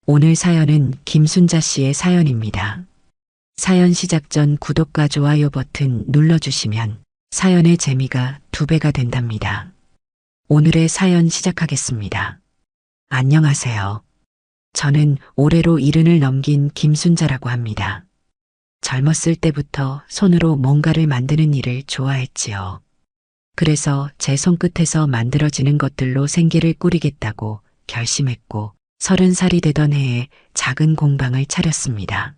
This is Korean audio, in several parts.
오늘 사연은 김순자 씨의 사연입니다. 사연 시작 전 구독과 좋아요 버튼 눌러주시면 사연의 재미가 2배가 된답니다. 오늘의 사연 시작하겠습니다. 안녕하세요. 저는 올해로 70을 넘긴 김순자라고 합니다. 젊었을 때부터 손으로 뭔가를 만드는 일을 좋아했지요. 그래서 제 손끝에서 만들어지는 것들로 생계를 꾸리겠다고 결심했고 30살이 되던 해에 작은 공방을 차렸습니다.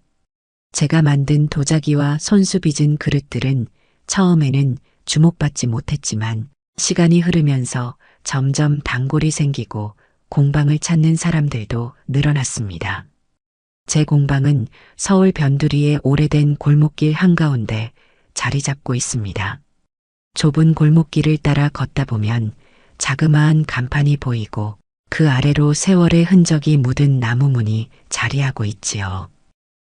제가 만든 도자기와 손수 빚은 그릇들은 처음에는 주목받지 못했지만 시간이 흐르면서 점점 단골이 생기고 공방을 찾는 사람들도 늘어났습니다. 제 공방은 서울 변두리의 오래된 골목길 한가운데 자리 잡고 있습니다. 좁은 골목길을 따라 걷다 보면 자그마한 간판이 보이고 그 아래로 세월의 흔적이 묻은 나무문이 자리하고 있지요.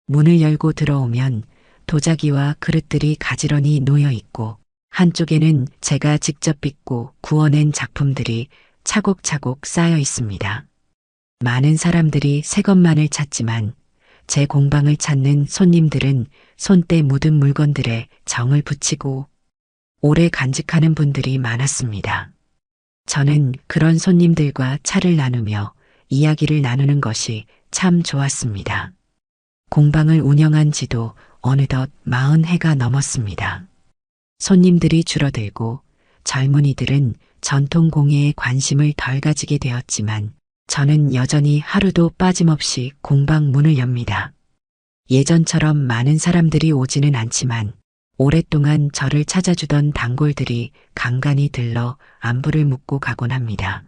문을 열고 들어오면 도자기와 그릇들이 가지런히 놓여 있고 한쪽에는 제가 직접 빚고 구워낸 작품들이 차곡차곡 쌓여 있습니다. 많은 사람들이 새 것만을 찾지만 제 공방을 찾는 손님들은 손때 묻은 물건들에 정을 붙이고 오래 간직하는 분들이 많았습니다. 저는 그런 손님들과 차를 나누며 이야기를 나누는 것이 참 좋았습니다. 공방을 운영한 지도 어느덧 40해가 넘었습니다. 손님들이 줄어들고 젊은이들은 전통 공예에 관심을 덜 가지게 되었지만 저는 여전히 하루도 빠짐없이 공방 문을 엽니다. 예전처럼 많은 사람들이 오지는 않지만 오랫동안 저를 찾아주던 단골들이 간간히 들러 안부를 묻고 가곤 합니다.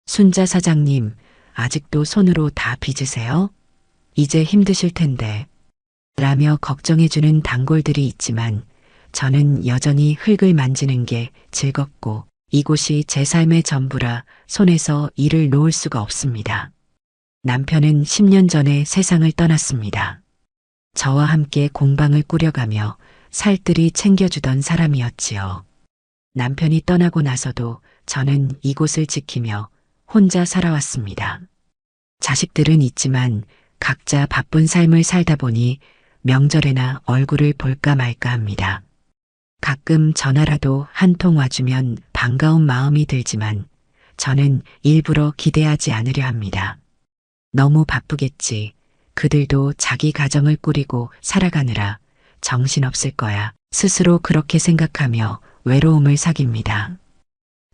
순자 사장님, 아직도 손으로 다 빚으세요? 이제 힘드실 텐데. 라며 걱정해주는 단골들이 있지만 저는 여전히 흙을 만지는 게 즐겁고 이곳이 제 삶의 전부라 손에서 일을 놓을 수가 없습니다. 남편은 10년 전에 세상을 떠났습니다. 저와 함께 공방을 꾸려가며 살뜰히 챙겨주던 사람이었지요. 남편이 떠나고 나서도 저는 이곳을 지키며 혼자 살아왔습니다. 자식들은 있지만 각자 바쁜 삶을 살다 보니 명절에나 얼굴을 볼까 말까 합니다. 가끔 전화라도 한 통 와주면 반가운 마음이 들지만 저는 일부러 기대하지 않으려 합니다. 너무 바쁘겠지. 그들도 자기 가정을 꾸리고 살아가느라 정신없을 거야. 스스로 그렇게 생각하며 외로움을 사깁니다.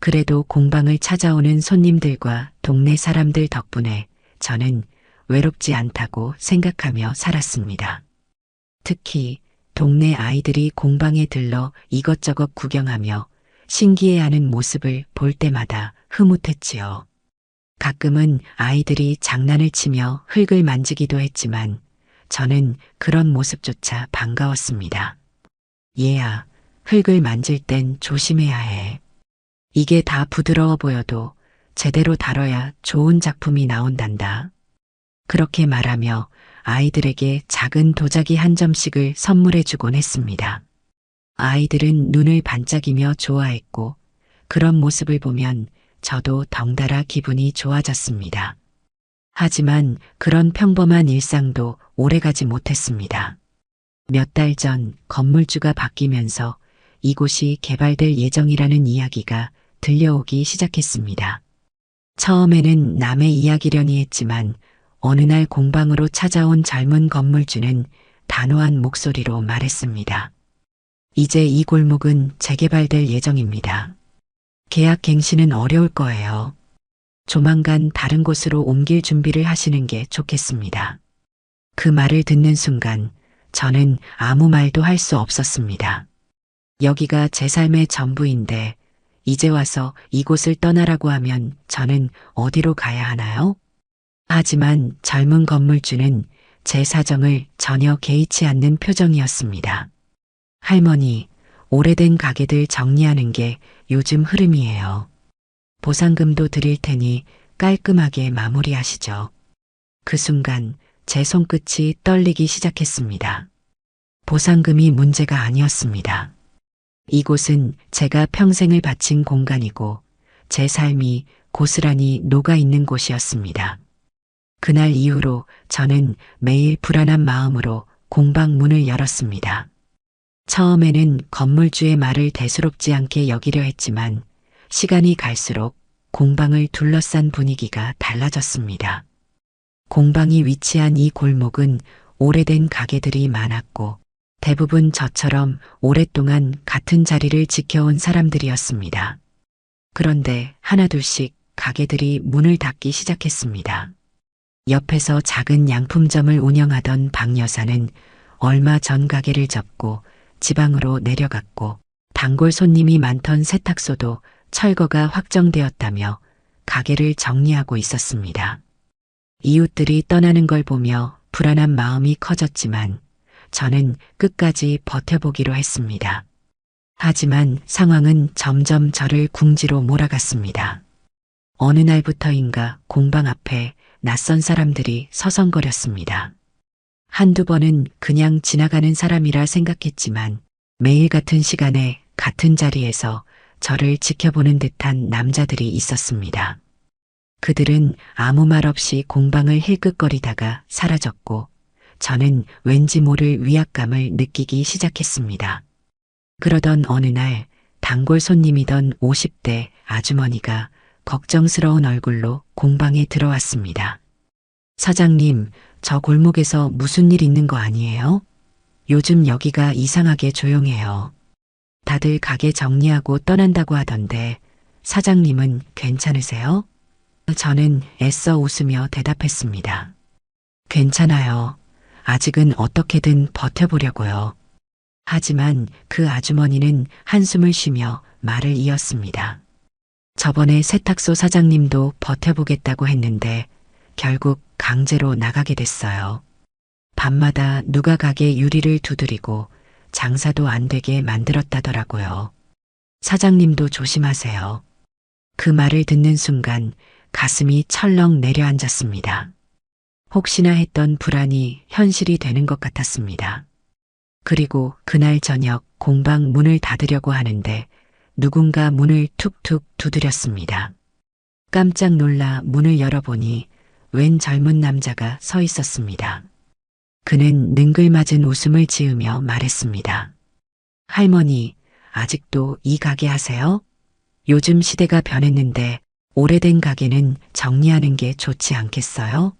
그래도 공방을 찾아오는 손님들과 동네 사람들 덕분에 저는 외롭지 않다고 생각하며 살았습니다. 특히 동네 아이들이 공방에 들러 이것저것 구경하며 신기해하는 모습을 볼 때마다 흐뭇했지요. 가끔은 아이들이 장난을 치며 흙을 만지기도 했지만 저는 그런 모습조차 반가웠습니다. 얘야, 흙을 만질 땐 조심해야 해. 이게 다 부드러워 보여도 제대로 다뤄야 좋은 작품이 나온단다. 그렇게 말하며 아이들에게 작은 도자기 한 점씩을 선물해 주곤 했습니다. 아이들은 눈을 반짝이며 좋아했고 그런 모습을 보면 저도 덩달아 기분이 좋아졌습니다. 하지만 그런 평범한 일상도 오래가지 못했습니다. 몇 달 전 건물주가 바뀌면서 이곳이 개발될 예정이라는 이야기가 들려오기 시작했습니다. 처음에는 남의 이야기려니 했지만 어느 날 공방으로 찾아온 젊은 건물주는 단호한 목소리로 말했습니다. 이제 이 골목은 재개발될 예정입니다. 계약 갱신은 어려울 거예요. 조만간 다른 곳으로 옮길 준비를 하시는 게 좋겠습니다. 그 말을 듣는 순간 저는 아무 말도 할 수 없었습니다. 여기가 제 삶의 전부인데 이제 와서 이곳을 떠나라고 하면 저는 어디로 가야 하나요? 하지만 젊은 건물주는 제 사정을 전혀 개의치 않는 표정이었습니다. 할머니, 오래된 가게들 정리하는 게 요즘 흐름이에요. 보상금도 드릴 테니 깔끔하게 마무리하시죠. 그 순간 제 손끝이 떨리기 시작했습니다. 보상금이 문제가 아니었습니다. 이곳은 제가 평생을 바친 공간이고 제 삶이 고스란히 녹아있는 곳이었습니다. 그날 이후로 저는 매일 불안한 마음으로 공방 문을 열었습니다. 처음에는 건물주의 말을 대수롭지 않게 여기려 했지만 시간이 갈수록 공방을 둘러싼 분위기가 달라졌습니다. 공방이 위치한 이 골목은 오래된 가게들이 많았고 대부분 저처럼 오랫동안 같은 자리를 지켜온 사람들이었습니다. 그런데 하나둘씩 가게들이 문을 닫기 시작했습니다. 옆에서 작은 양품점을 운영하던 박 여사는 얼마 전 가게를 접고 지방으로 내려갔고 단골 손님이 많던 세탁소도 철거가 확정되었다며 가게를 정리하고 있었습니다. 이웃들이 떠나는 걸 보며 불안한 마음이 커졌지만 저는 끝까지 버텨보기로 했습니다. 하지만 상황은 점점 저를 궁지로 몰아갔습니다. 어느 날부터인가 공방 앞에 낯선 사람들이 서성거렸습니다. 한두 번은 그냥 지나가는 사람이라 생각했지만 매일 같은 시간에 같은 자리에서 저를 지켜보는 듯한 남자들이 있었습니다. 그들은 아무 말 없이 공방을 힐끗거리다가 사라졌고 저는 왠지 모를 위압감을 느끼기 시작했습니다. 그러던 어느 날 단골 손님이던 50대 아주머니가 걱정스러운 얼굴로 공방에 들어왔습니다. 사장님, 저 골목에서 무슨 일 있는 거 아니에요? 요즘 여기가 이상하게 조용해요. 다들 가게 정리하고 떠난다고 하던데 사장님은 괜찮으세요? 저는 애써 웃으며 대답했습니다. 괜찮아요. 아직은 어떻게든 버텨보려고요. 하지만 그 아주머니는 한숨을 쉬며 말을 이었습니다. 저번에 세탁소 사장님도 버텨보겠다고 했는데 결국 강제로 나가게 됐어요. 밤마다 누가 가게 유리를 두드리고 장사도 안 되게 만들었다더라고요. 사장님도 조심하세요. 그 말을 듣는 순간 가슴이 철렁 내려앉았습니다. 혹시나 했던 불안이 현실이 되는 것 같았습니다. 그리고 그날 저녁 공방 문을 닫으려고 하는데 누군가 문을 툭툭 두드렸습니다. 깜짝 놀라 문을 열어보니 웬 젊은 남자가 서 있었습니다. 그는 능글맞은 웃음을 지으며 말했습니다. 할머니, 아직도 이 가게 하세요? 요즘 시대가 변했는데 오래된 가게는 정리하는 게 좋지 않겠어요?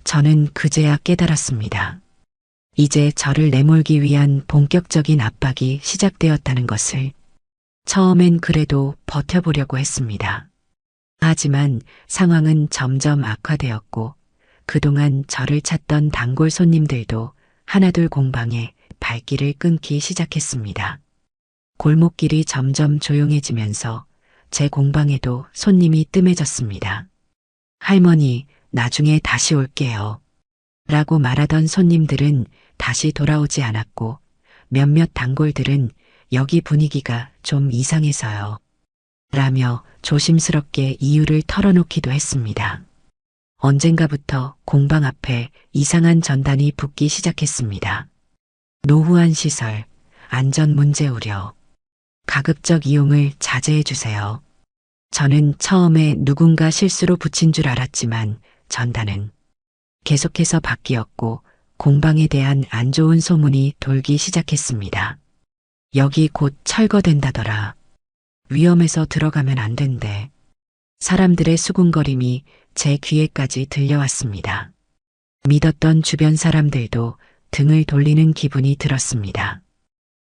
저는 그제야 깨달았습니다. 이제 저를 내몰기 위한 본격적인 압박이 시작되었다는 것을. 처음엔 그래도 버텨보려고 했습니다. 하지만 상황은 점점 악화되었고 그동안 저를 찾던 단골 손님들도 하나둘 공방에 발길을 끊기 시작했습니다. 골목길이 점점 조용해지면서 제 공방에도 손님이 뜸해졌습니다. 할머니, 나중에 다시 올게요. 라고 말하던 손님들은 다시 돌아오지 않았고 몇몇 단골들은 여기 분위기가 좀 이상해서요. 라며 조심스럽게 이유를 털어놓기도 했습니다. 언젠가부터 공방 앞에 이상한 전단이 붙기 시작했습니다. 노후한 시설, 안전 문제 우려, 가급적 이용을 자제해 주세요. 저는 처음에 누군가 실수로 붙인 줄 알았지만 전단은 계속해서 바뀌었고 공방에 대한 안 좋은 소문이 돌기 시작했습니다. 여기 곧 철거된다더라. 위험해서 들어가면 안 된대. 사람들의 수군거림이 제 귀에까지 들려왔습니다. 믿었던 주변 사람들도 등을 돌리는 기분이 들었습니다.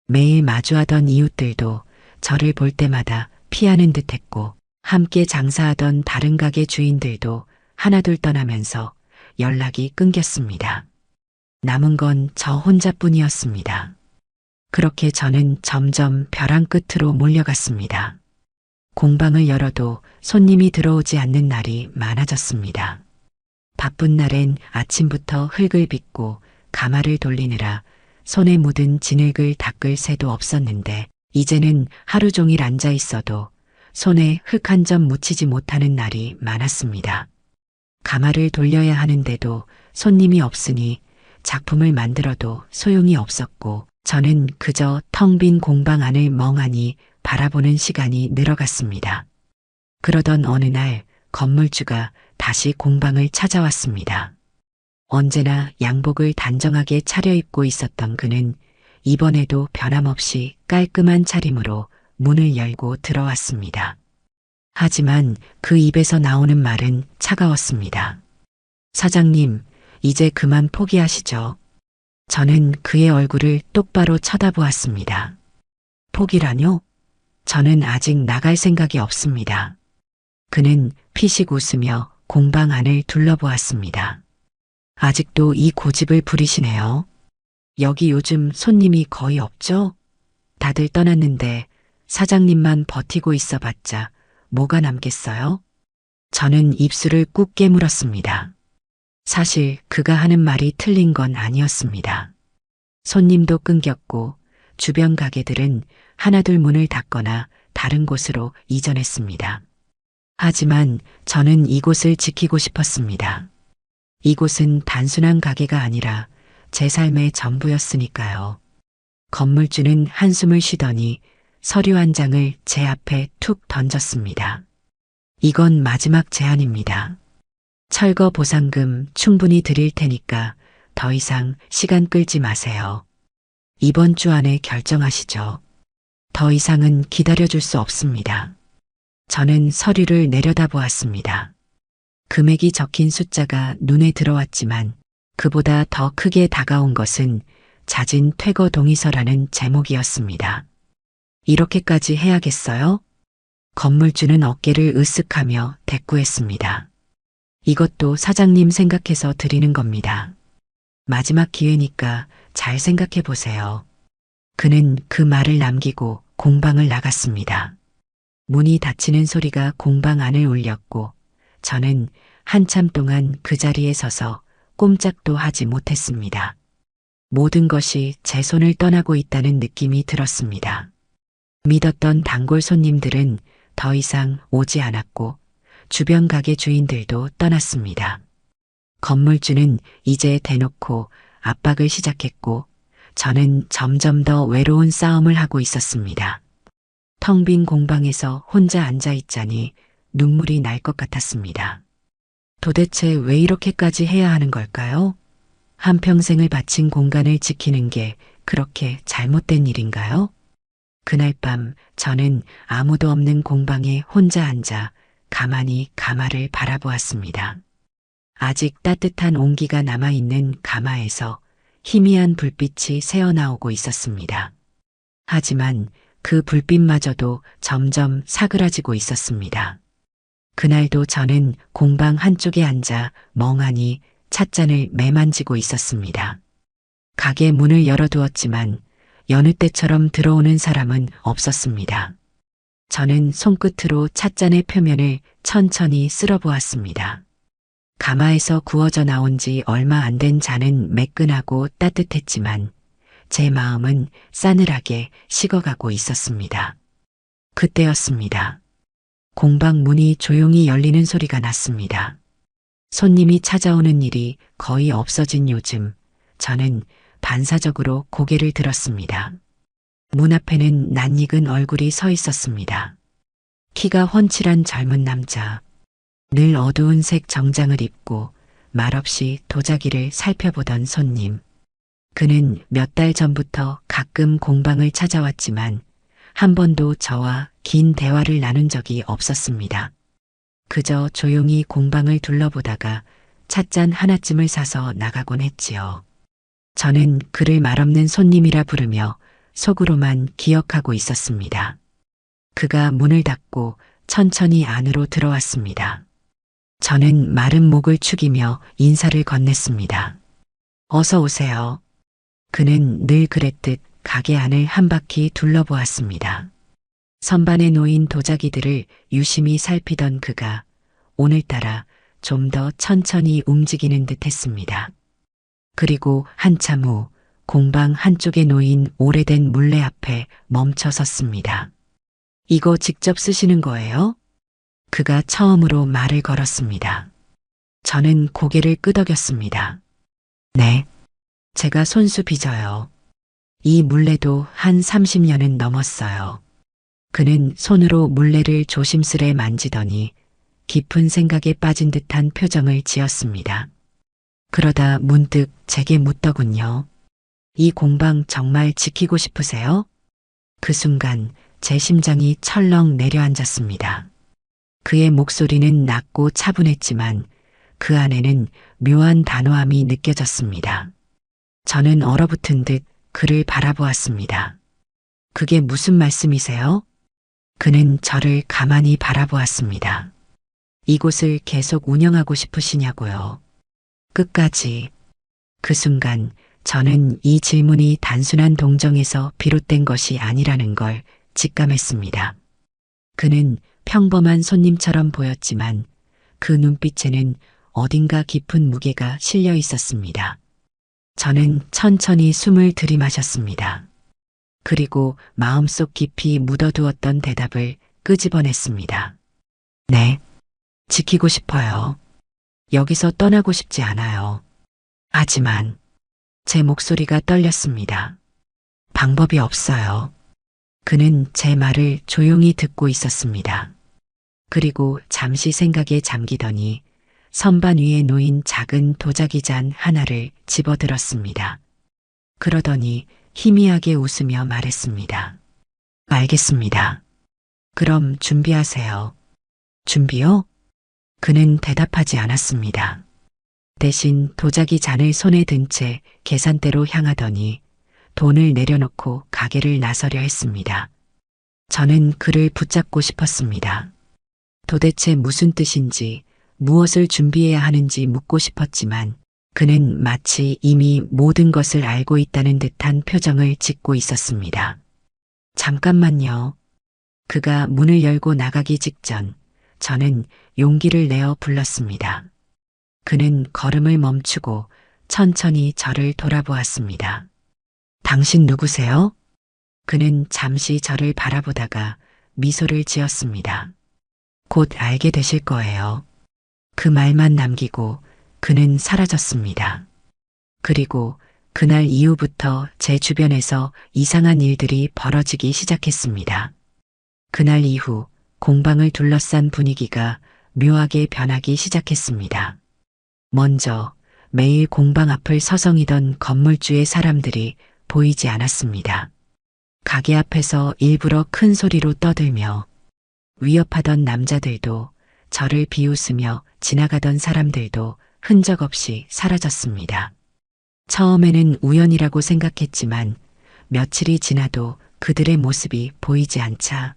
매일 마주하던 이웃들도 저를 볼 때마다 피하는 듯했고 함께 장사하던 다른 가게 주인들도 하나둘 떠나면서 연락이 끊겼습니다. 남은 건 저 혼자뿐이었습니다. 그렇게 저는 점점 벼랑 끝으로 몰려갔습니다. 공방을 열어도 손님이 들어오지 않는 날이 많아졌습니다. 바쁜 날엔 아침부터 흙을 빚고 가마를 돌리느라 손에 묻은 진흙을 닦을 새도 없었는데 이제는 하루 종일 앉아 있어도 손에 흙 한 점 묻히지 못하는 날이 많았습니다. 가마를 돌려야 하는데도 손님이 없으니 작품을 만들어도 소용이 없었고 저는 그저 텅 빈 공방 안을 멍하니 바라보는 시간이 늘어갔습니다. 그러던 어느 날 건물주가 다시 공방을 찾아왔습니다. 언제나 양복을 단정하게 차려입고 있었던 그는 이번에도 변함없이 깔끔한 차림으로 문을 열고 들어왔습니다. 하지만 그 입에서 나오는 말은 차가웠습니다. 사장님, 이제 그만 포기하시죠. 저는 그의 얼굴을 똑바로 쳐다보았습니다. 포기라뇨? 저는 아직 나갈 생각이 없습니다. 그는 피식 웃으며 공방 안을 둘러보았습니다. 아직도 이 고집을 부리시네요. 여기 요즘 손님이 거의 없죠? 다들 떠났는데 사장님만 버티고 있어 봤자 뭐가 남겠어요? 저는 입술을 꾹 깨물었습니다. 사실 그가 하는 말이 틀린 건 아니었습니다. 손님도 끊겼고 주변 가게들은 하나둘 문을 닫거나 다른 곳으로 이전했습니다. 하지만 저는 이곳을 지키고 싶었습니다. 이곳은 단순한 가게가 아니라 제 삶의 전부였으니까요. 건물주는 한숨을 쉬더니 서류 한 장을 제 앞에 툭 던졌습니다. 이건 마지막 제안입니다. 철거 보상금 충분히 드릴 테니까 더 이상 시간 끌지 마세요. 이번 주 안에 결정하시죠. 더 이상은 기다려줄 수 없습니다. 저는 서류를 내려다보았습니다. 금액이 적힌 숫자가 눈에 들어왔지만 그보다 더 크게 다가온 것은 자진 퇴거 동의서라는 제목이었습니다. 이렇게까지 해야겠어요? 건물주는 어깨를 으쓱하며 대꾸했습니다. 이것도 사장님 생각해서 드리는 겁니다. 마지막 기회니까 잘 생각해 보세요. 그는 그 말을 남기고 공방을 나갔습니다. 문이 닫히는 소리가 공방 안을 울렸고 저는 한참 동안 그 자리에 서서 꼼짝도 하지 못했습니다. 모든 것이 제 손을 떠나고 있다는 느낌이 들었습니다. 믿었던 단골 손님들은 더 이상 오지 않았고 주변 가게 주인들도 떠났습니다. 건물주는 이제 대놓고 압박을 시작했고 저는 점점 더 외로운 싸움을 하고 있었습니다. 텅 빈 공방에서 혼자 앉아 있자니 눈물이 날 것 같았습니다. 도대체 왜 이렇게까지 해야 하는 걸까요? 한평생을 바친 공간을 지키는 게 그렇게 잘못된 일인가요? 그날 밤 저는 아무도 없는 공방에 혼자 앉아 가만히 가마를 바라보았습니다. 아직 따뜻한 온기가 남아있는 가마에서 희미한 불빛이 새어나오고 있었습니다. 하지만 그 불빛마저도 점점 사그라지고 있었습니다. 그날도 저는 공방 한쪽에 앉아 멍하니 찻잔을 매만지고 있었습니다. 가게 문을 열어두었지만 여느 때처럼 들어오는 사람은 없었습니다. 저는 손끝으로 찻잔의 표면을 천천히 쓸어보았습니다. 가마에서 구워져 나온 지 얼마 안 된 잔은 매끈하고 따뜻했지만 제 마음은 싸늘하게 식어가고 있었습니다. 그때였습니다. 공방 문이 조용히 열리는 소리가 났습니다. 손님이 찾아오는 일이 거의 없어진 요즘 저는 반사적으로 고개를 들었습니다. 문 앞에는 낯익은 얼굴이 서 있었습니다. 키가 훤칠한 젊은 남자. 늘 어두운 색 정장을 입고 말없이 도자기를 살펴보던 손님. 그는 몇 달 전부터 가끔 공방을 찾아왔지만 한 번도 저와 긴 대화를 나눈 적이 없었습니다. 그저 조용히 공방을 둘러보다가 찻잔 하나쯤을 사서 나가곤 했지요. 저는 그를 말없는 손님이라 부르며 속으로만 기억하고 있었습니다. 그가 문을 닫고 천천히 안으로 들어왔습니다. 저는 마른 목을 축이며 인사를 건넸습니다. 어서 오세요. 그는 늘 그랬듯 가게 안을 한 바퀴 둘러보았습니다. 선반에 놓인 도자기들을 유심히 살피던 그가 오늘따라 좀 더 천천히 움직이는 듯 했습니다. 그리고 한참 후 공방 한쪽에 놓인 오래된 물레 앞에 멈춰 섰습니다. 이거 직접 쓰시는 거예요? 그가 처음으로 말을 걸었습니다. 저는 고개를 끄덕였습니다. 네, 제가 손수 빚어요. 이 물레도 한 30년은 넘었어요. 그는 손으로 물레를 조심스레 만지더니 깊은 생각에 빠진 듯한 표정을 지었습니다. 그러다 문득 제게 묻더군요. 이 공방 정말 지키고 싶으세요? 그 순간 제 심장이 철렁 내려앉았습니다. 그의 목소리는 낮고 차분했지만 그 안에는 묘한 단호함이 느껴졌습니다. 저는 얼어붙은 듯 그를 바라보았습니다. 그게 무슨 말씀이세요? 그는 저를 가만히 바라보았습니다. 이곳을 계속 운영하고 싶으시냐고요. 끝까지. 그 순간 저는 이 질문이 단순한 동정에서 비롯된 것이 아니라는 걸 직감했습니다. 그는 평범한 손님처럼 보였지만 그 눈빛에는 어딘가 깊은 무게가 실려 있었습니다. 저는 천천히 숨을 들이마셨습니다. 그리고 마음속 깊이 묻어두었던 대답을 끄집어냈습니다. 네, 지키고 싶어요. 여기서 떠나고 싶지 않아요. 하지만 제 목소리가 떨렸습니다. 방법이 없어요. 그는 제 말을 조용히 듣고 있었습니다. 그리고 잠시 생각에 잠기더니 선반 위에 놓인 작은 도자기 잔 하나를 집어들었습니다. 그러더니 희미하게 웃으며 말했습니다. 알겠습니다. 그럼 준비하세요. 준비요? 그는 대답하지 않았습니다. 대신 도자기 잔을 손에 든 채 계산대로 향하더니 돈을 내려놓고 가게를 나서려 했습니다. 저는 그를 붙잡고 싶었습니다. 도대체 무슨 뜻인지, 무엇을 준비해야 하는지 묻고 싶었지만 그는 마치 이미 모든 것을 알고 있다는 듯한 표정을 짓고 있었습니다. 잠깐만요. 그가 문을 열고 나가기 직전 저는 용기를 내어 불렀습니다. 그는 걸음을 멈추고 천천히 저를 돌아보았습니다. 당신 누구세요? 그는 잠시 저를 바라보다가 미소를 지었습니다. 곧 알게 되실 거예요. 그 말만 남기고 그는 사라졌습니다. 그리고 그날 이후부터 제 주변에서 이상한 일들이 벌어지기 시작했습니다. 그날 이후 공방을 둘러싼 분위기가 묘하게 변하기 시작했습니다. 먼저 매일 공방 앞을 서성이던 건물주의 사람들이 보이지 않았습니다. 가게 앞에서 일부러 큰 소리로 떠들며 위협하던 남자들도 저를 비웃으며 지나가던 사람들도 흔적 없이 사라졌습니다. 처음에는 우연이라고 생각했지만 며칠이 지나도 그들의 모습이 보이지 않자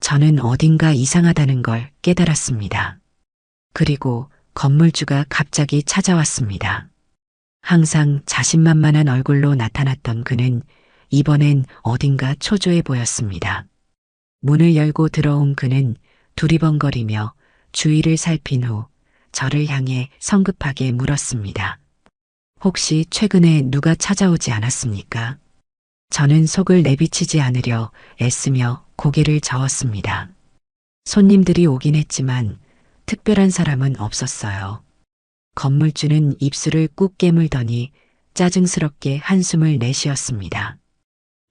저는 어딘가 이상하다는 걸 깨달았습니다. 그리고 건물주가 갑자기 찾아왔습니다. 항상 자신만만한 얼굴로 나타났던 그는 이번엔 어딘가 초조해 보였습니다. 문을 열고 들어온 그는 두리번거리며 주위를 살핀 후 저를 향해 성급하게 물었습니다. 혹시 최근에 누가 찾아오지 않았습니까? 저는 속을 내비치지 않으려 애쓰며 고개를 저었습니다. 손님들이 오긴 했지만 특별한 사람은 없었어요. 건물주는 입술을 꾹 깨물더니 짜증스럽게 한숨을 내쉬었습니다.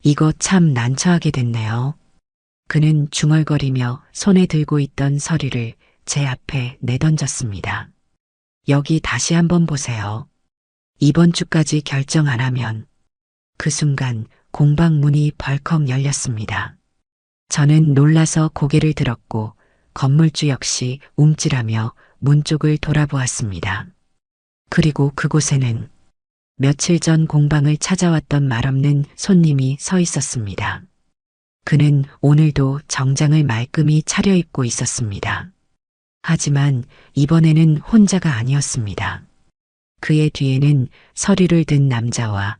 이거 참 난처하게 됐네요. 그는 중얼거리며 손에 들고 있던 서류를 제 앞에 내던졌습니다. 여기 다시 한번 보세요. 이번 주까지 결정 안 하면. 그 순간 공방 문이 벌컥 열렸습니다. 저는 놀라서 고개를 들었고 건물주 역시 움찔하며 문 쪽을 돌아보았습니다. 그리고 그곳에는 며칠 전 공방을 찾아왔던 말없는 손님이 서 있었습니다. 그는 오늘도 정장을 말끔히 차려입고 있었습니다. 하지만 이번에는 혼자가 아니었습니다. 그의 뒤에는 서류를 든 남자와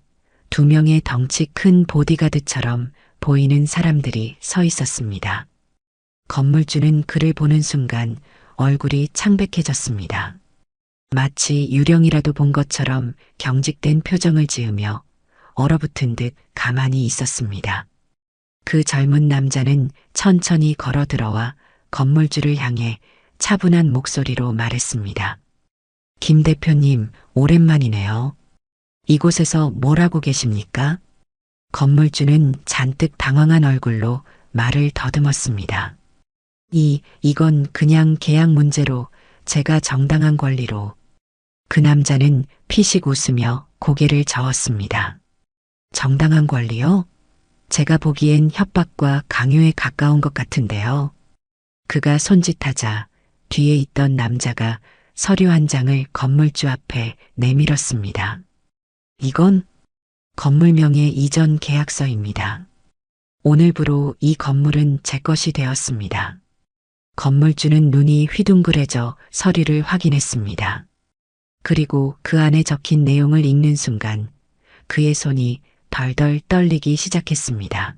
2명의 덩치 큰 보디가드처럼 보이는 사람들이 서 있었습니다. 건물주는 그를 보는 순간 얼굴이 창백해졌습니다. 마치 유령이라도 본 것처럼 경직된 표정을 지으며 얼어붙은 듯 가만히 있었습니다. 그 젊은 남자는 천천히 걸어 들어와 건물주를 향해 차분한 목소리로 말했습니다. 김 대표님, 오랜만이네요. 이곳에서 뭘 하고 계십니까? 건물주는 잔뜩 당황한 얼굴로 말을 더듬었습니다. 이건 그냥 계약 문제로 제가 정당한 권리로. 그 남자는 피식 웃으며 고개를 저었습니다. 정당한 권리요? 제가 보기엔 협박과 강요에 가까운 것 같은데요. 그가 손짓하자 뒤에 있던 남자가 서류 한 장을 건물주 앞에 내밀었습니다. 이건 건물명의 이전 계약서입니다. 오늘부로 이 건물은 제 것이 되었습니다. 건물주는 눈이 휘둥그레져 서류를 확인했습니다. 그리고 그 안에 적힌 내용을 읽는 순간 그의 손이 덜덜 떨리기 시작했습니다.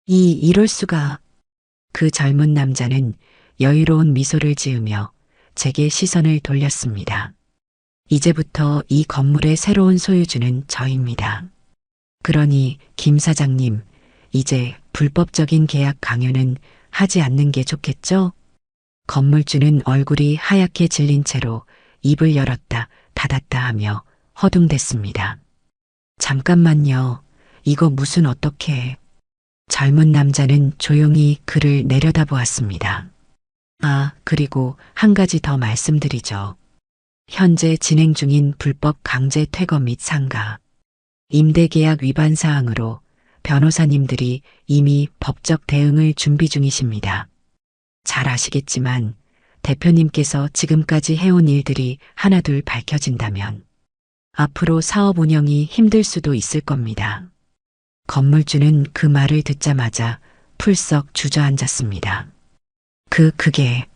이럴 수가. 그 젊은 남자는 여유로운 미소를 지으며 제게 시선을 돌렸습니다. 이제부터 이 건물의 새로운 소유주는 저입니다. 그러니 김 사장님, 이제 불법적인 계약 강요는 하지 않는 게 좋겠죠? 건물주는 얼굴이 하얗게 질린 채로 입을 열었다 닫았다 하며 허둥댔습니다. 잠깐만요. 이거 무슨 어떻게. 젊은 남자는 조용히 그를 내려다보았습니다. 그리고 한 가지 더 말씀드리죠. 현재 진행 중인 불법 강제 퇴거 및 상가, 임대계약 위반 사항으로 변호사님들이 이미 법적 대응을 준비 중이십니다. 잘 아시겠지만 대표님께서 지금까지 해온 일들이 하나둘 밝혀진다면 앞으로 사업 운영이 힘들 수도 있을 겁니다. 건물주는 그 말을 듣자마자 풀썩 주저앉았습니다. 그게.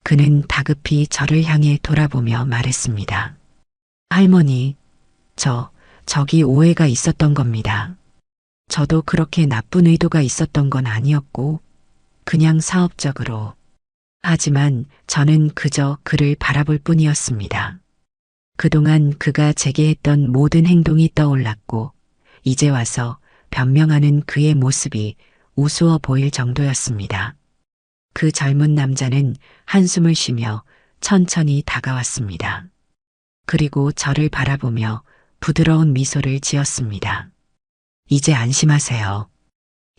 그는 다급히 저를 향해 돌아보며 말했습니다. 할머니, 저기 오해가 있었던 겁니다. 저도 그렇게 나쁜 의도가 있었던 건 아니었고, 그냥 사업적으로. 하지만 저는 그저 그를 바라볼 뿐이었습니다. 그동안 그가 제게 했던 모든 행동이 떠올랐고, 이제 와서 변명하는 그의 모습이 우스워 보일 정도였습니다. 그 젊은 남자는 한숨을 쉬며 천천히 다가왔습니다. 그리고 저를 바라보며 부드러운 미소를 지었습니다. 이제 안심하세요.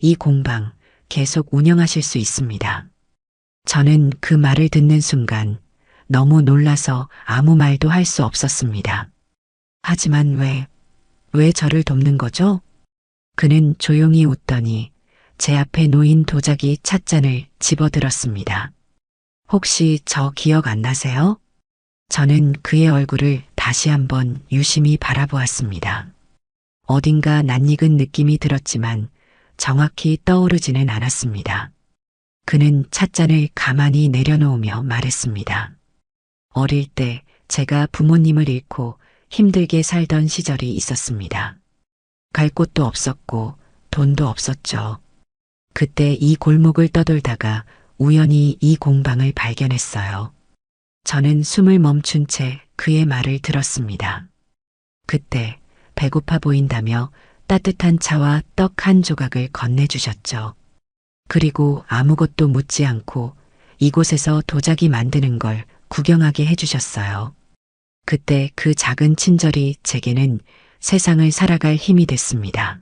이 공방 계속 운영하실 수 있습니다. 저는 그 말을 듣는 순간 너무 놀라서 아무 말도 할 수 없었습니다. 하지만 왜 저를 돕는 거죠? 그는 조용히 웃더니 제 앞에 놓인 도자기 찻잔을 집어들었습니다. 혹시 저 기억 안 나세요? 저는 그의 얼굴을 다시 한번 유심히 바라보았습니다. 어딘가 낯익은 느낌이 들었지만 정확히 떠오르지는 않았습니다. 그는 찻잔을 가만히 내려놓으며 말했습니다. 어릴 때 제가 부모님을 잃고 힘들게 살던 시절이 있었습니다. 갈 곳도 없었고 돈도 없었죠. 그때 이 골목을 떠돌다가 우연히 이 공방을 발견했어요. 저는 숨을 멈춘 채 그의 말을 들었습니다. 그때 배고파 보인다며 따뜻한 차와 떡 한 조각을 건네주셨죠. 그리고 아무것도 묻지 않고 이곳에서 도자기 만드는 걸 구경하게 해주셨어요. 그때 그 작은 친절이 제게는 세상을 살아갈 힘이 됐습니다.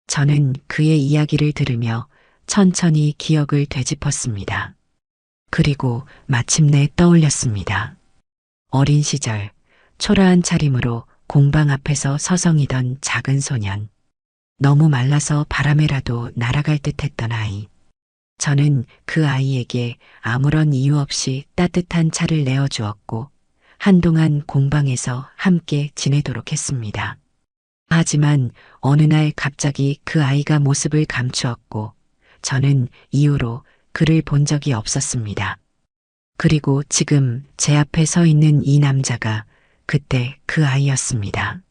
저는 그의 이야기를 들으며 천천히 기억을 되짚었습니다. 그리고 마침내 떠올렸습니다. 어린 시절 초라한 차림으로 공방 앞에서 서성이던 작은 소년. 너무 말라서 바람에라도 날아갈 듯했던 아이. 저는 그 아이에게 아무런 이유 없이 따뜻한 차를 내어주었고 한동안 공방에서 함께 지내도록 했습니다. 하지만 어느 날 갑자기 그 아이가 모습을 감추었고 저는 이후로 그를 본 적이 없었습니다. 그리고 지금 제 앞에 서 있는 이 남자가 그때 그 아이였습니다.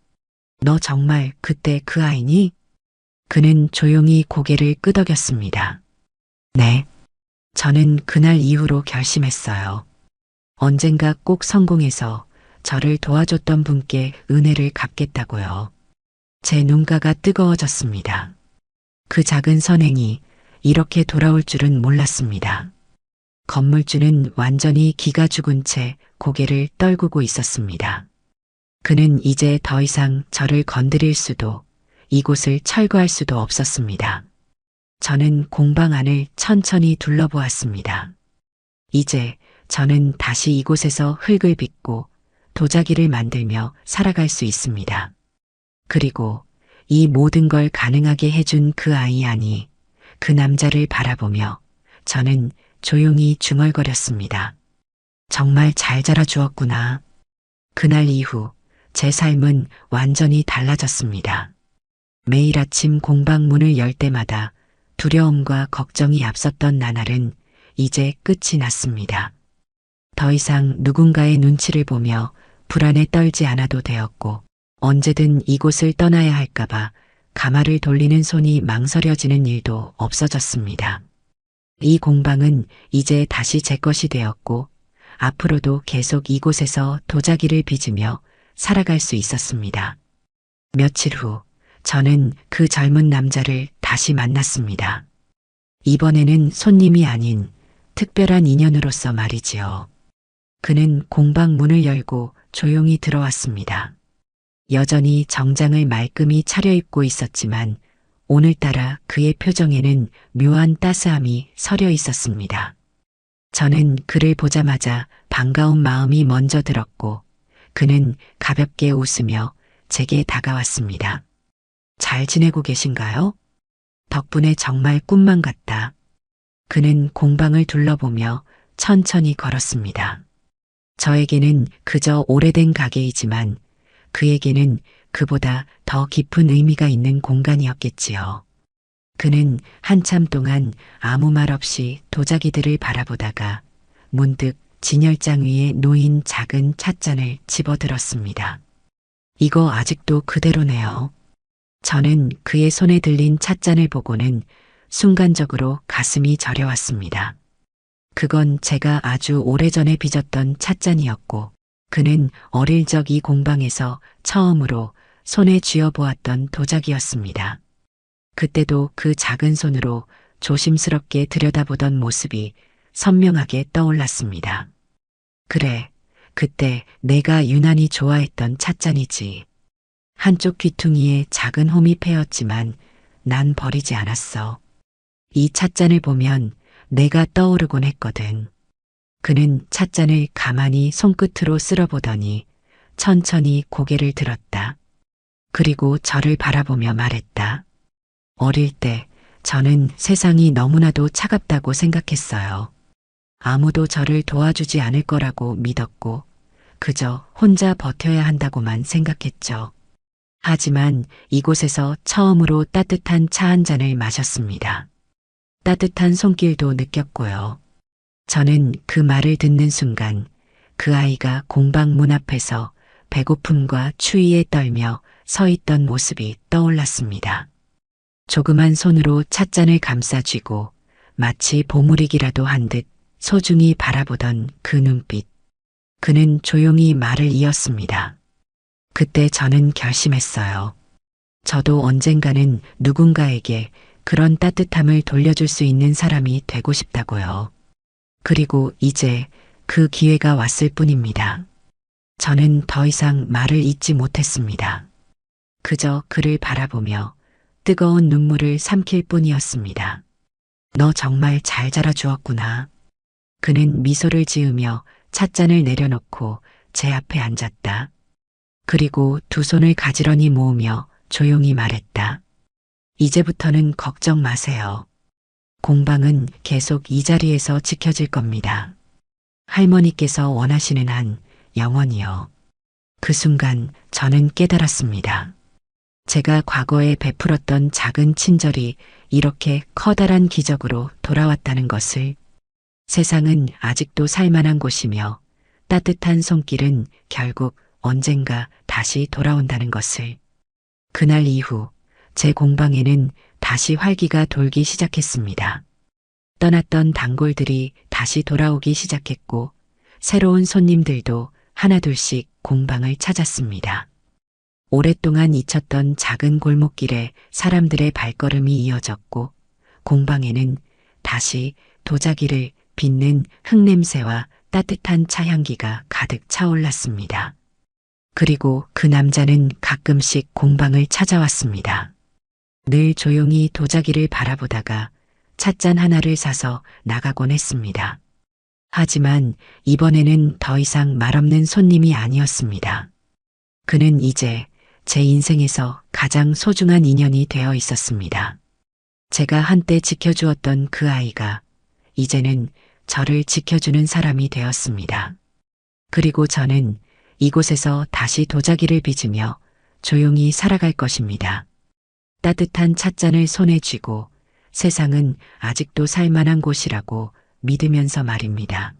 너 정말 그때 그 아이니? 그는 조용히 고개를 끄덕였습니다. 네. 저는 그날 이후로 결심했어요. 언젠가 꼭 성공해서 저를 도와줬던 분께 은혜를 갚겠다고요. 제 눈가가 뜨거워졌습니다. 그 작은 선행이 이렇게 돌아올 줄은 몰랐습니다. 건물주는 완전히 기가 죽은 채 고개를 떨구고 있었습니다. 그는 이제 더 이상 저를 건드릴 수도 이곳을 철거할 수도 없었습니다. 저는 공방 안을 천천히 둘러보았습니다. 이제 저는 다시 이곳에서 흙을 빚고 도자기를 만들며 살아갈 수 있습니다. 그리고 이 모든 걸 가능하게 해준 그 아이 아니, 그 남자를 바라보며 저는 조용히 중얼거렸습니다. 정말 잘 자라주었구나. 그날 이후 제 삶은 완전히 달라졌습니다. 매일 아침 공방 문을 열 때마다 두려움과 걱정이 앞섰던 나날은 이제 끝이 났습니다. 더 이상 누군가의 눈치를 보며 불안에 떨지 않아도 되었고, 언제든 이곳을 떠나야 할까봐 가마를 돌리는 손이 망설여지는 일도 없어졌습니다. 이 공방은 이제 다시 제 것이 되었고, 앞으로도 계속 이곳에서 도자기를 빚으며 살아갈 수 있었습니다. 며칠 후, 저는 그 젊은 남자를 다시 만났습니다. 이번에는 손님이 아닌 특별한 인연으로서 말이지요. 그는 공방 문을 열고 조용히 들어왔습니다. 여전히 정장을 말끔히 차려입고 있었지만 오늘따라 그의 표정에는 묘한 따스함이 서려 있었습니다. 저는 그를 보자마자 반가운 마음이 먼저 들었고 그는 가볍게 웃으며 제게 다가왔습니다. 잘 지내고 계신가요? 덕분에 정말 꿈만 같다. 그는 공방을 둘러보며 천천히 걸었습니다. 저에게는 그저 오래된 가게이지만 그에게는 그보다 더 깊은 의미가 있는 공간이었겠지요. 그는 한참 동안 아무 말 없이 도자기들을 바라보다가 문득 진열장 위에 놓인 작은 찻잔을 집어들었습니다. 이거 아직도 그대로네요. 저는 그의 손에 들린 찻잔을 보고는 순간적으로 가슴이 저려왔습니다. 그건 제가 아주 오래전에 빚었던 찻잔이었고 그는 어릴 적 이 공방에서 처음으로 손에 쥐어보았던 도자기였습니다. 그때도 그 작은 손으로 조심스럽게 들여다보던 모습이 선명하게 떠올랐습니다. 그래, 그때 내가 유난히 좋아했던 찻잔이지. 한쪽 귀퉁이에 작은 홈이 패였지만 난 버리지 않았어. 이 찻잔을 보면 내가 떠오르곤 했거든. 그는 찻잔을 가만히 손끝으로 쓸어보더니 천천히 고개를 들었다. 그리고 저를 바라보며 말했다. 어릴 때 저는 세상이 너무나도 차갑다고 생각했어요. 아무도 저를 도와주지 않을 거라고 믿었고 그저 혼자 버텨야 한다고만 생각했죠. 하지만 이곳에서 처음으로 따뜻한 차 한 잔을 마셨습니다. 따뜻한 손길도 느꼈고요. 저는 그 말을 듣는 순간 그 아이가 공방 문 앞에서 배고픔과 추위에 떨며 서 있던 모습이 떠올랐습니다. 조그만 손으로 찻잔을 감싸쥐고 마치 보물이기라도 한 듯 소중히 바라보던 그 눈빛. 그는 조용히 말을 이었습니다. 그때 저는 결심했어요. 저도 언젠가는 누군가에게 그런 따뜻함을 돌려줄 수 있는 사람이 되고 싶다고요. 그리고 이제 그 기회가 왔을 뿐입니다. 저는 더 이상 말을 잇지 못했습니다. 그저 그를 바라보며 뜨거운 눈물을 삼킬 뿐이었습니다. 너 정말 잘 자라주었구나. 그는 미소를 지으며 찻잔을 내려놓고 제 앞에 앉았다. 그리고 두 손을 가지런히 모으며 조용히 말했다. 이제부터는 걱정 마세요. 공방은 계속 이 자리에서 지켜질 겁니다. 할머니께서 원하시는 한 영원히요. 그 순간 저는 깨달았습니다. 제가 과거에 베풀었던 작은 친절이 이렇게 커다란 기적으로 돌아왔다는 것을. 세상은 아직도 살만한 곳이며 따뜻한 손길은 결국 언젠가 다시 돌아온다는 것을. 그날 이후 제 공방에는 다시 활기가 돌기 시작했습니다. 떠났던 단골들이 다시 돌아오기 시작했고 새로운 손님들도 하나둘씩 공방을 찾았습니다. 오랫동안 잊혔던 작은 골목길에 사람들의 발걸음이 이어졌고 공방에는 다시 도자기를 빚는 흙냄새와 따뜻한 차향기가 가득 차올랐습니다. 그리고 그 남자는 가끔씩 공방을 찾아왔습니다. 늘 조용히 도자기를 바라보다가 찻잔 하나를 사서 나가곤 했습니다. 하지만 이번에는 더 이상 말없는 손님이 아니었습니다. 그는 이제 제 인생에서 가장 소중한 인연이 되어 있었습니다. 제가 한때 지켜주었던 그 아이가 이제는 저를 지켜주는 사람이 되었습니다. 그리고 저는 이곳에서 다시 도자기를 빚으며 조용히 살아갈 것입니다. 따뜻한 찻잔을 손에 쥐고 세상은 아직도 살만한 곳이라고 믿으면서 말입니다.